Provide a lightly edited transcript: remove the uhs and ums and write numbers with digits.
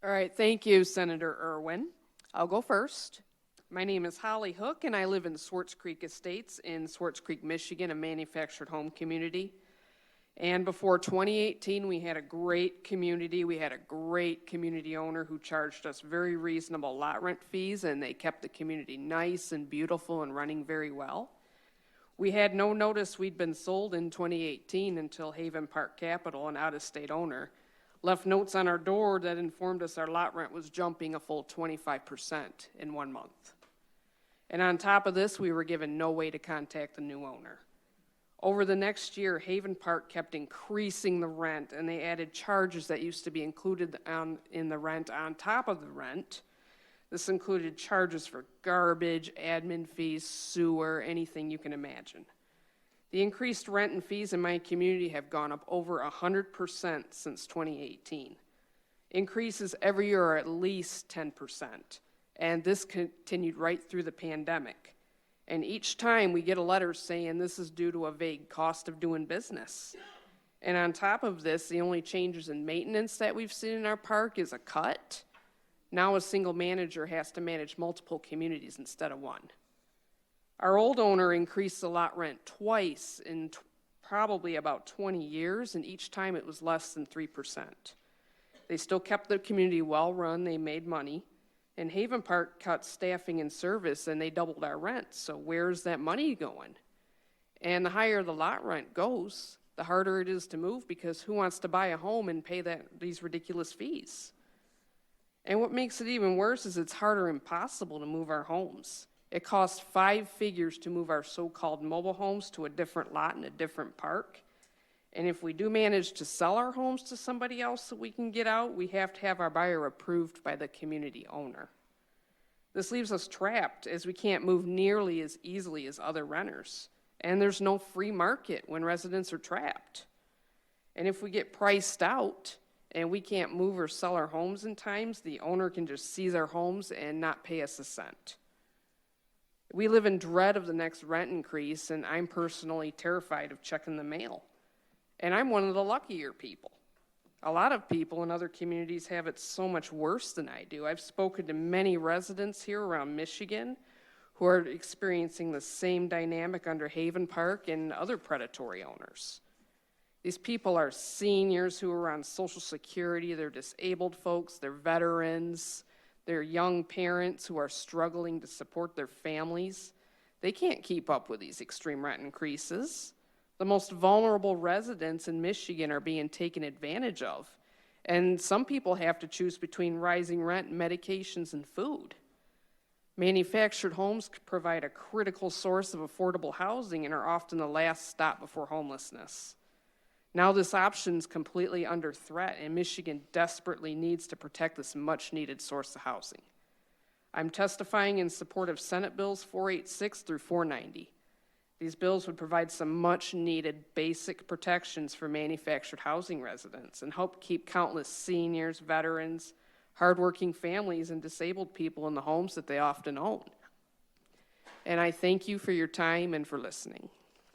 All right, thank you, Senator Irwin. I'll go first. My name is Holly Hook, and I live in Swartz Creek Estates in Swartz Creek, Michigan, a manufactured home community. And before 2018, we had a great community. We had a great community owner who charged us very reasonable lot rent fees, and they kept the community nice and beautiful and running very well. We had no notice we'd been sold in 2018 until Haven Park Capital, an out-of-state owner, left notes on our door that informed us our lot rent was jumping a full 25% in 1 month. And on top of this, we were given no way to contact the new owner. Over the next year, Haven Park kept increasing the rent, and they added charges that used to be included in the rent on top of the rent. This included charges for garbage, admin fees, sewer, anything you can imagine. The increased rent and fees in my community have gone up over 100% since 2018. Increases every year are at least 10%, and this continued right through the pandemic. And each time we get a letter saying this is due to a vague cost of doing business. And on top of this, the only changes in maintenance that we've seen in our park is a cut. Now a single manager has to manage multiple communities instead of one. Our old owner increased the lot rent twice in probably about 20 years, and each time it was less than 3%. They still kept the community well run, they made money, and Haven Park cut staffing and service, and they doubled our rent, so where's that money going? And the higher the lot rent goes, the harder it is to move, because who wants to buy a home and pay these ridiculous fees? And what makes it even worse is it's hard or impossible to move our homes. It costs 5 figures to move our so-called mobile homes to a different lot in a different park. And if we do manage to sell our homes to somebody else so we can get out, we have to have our buyer approved by the community owner. This leaves us trapped, as we can't move nearly as easily as other renters. And there's no free market when residents are trapped. And if we get priced out and we can't move or sell our homes in times, the owner can just seize our homes and not pay us a cent. We live in dread of the next rent increase, and I'm personally terrified of checking the mail. And I'm one of the luckier people. A lot of people in other communities have it so much worse than I do. I've spoken to many residents here around Michigan who are experiencing the same dynamic under Haven Park and other predatory owners. These people are seniors who are on Social Security, they're disabled folks, they're veterans, they're young parents who are struggling to support their families. They can't keep up with these extreme rent increases. The most vulnerable residents in Michigan are being taken advantage of. And some people have to choose between rising rent, medications, and food. Manufactured homes provide a critical source of affordable housing and are often the last stop before homelessness. Now this option is completely under threat, and Michigan desperately needs to protect this much-needed source of housing. I'm testifying in support of Senate Bills 486 through 490. These bills would provide some much-needed basic protections for manufactured housing residents and help keep countless seniors, veterans, hardworking families, and disabled people in the homes that they often own. And I thank you for your time and for listening.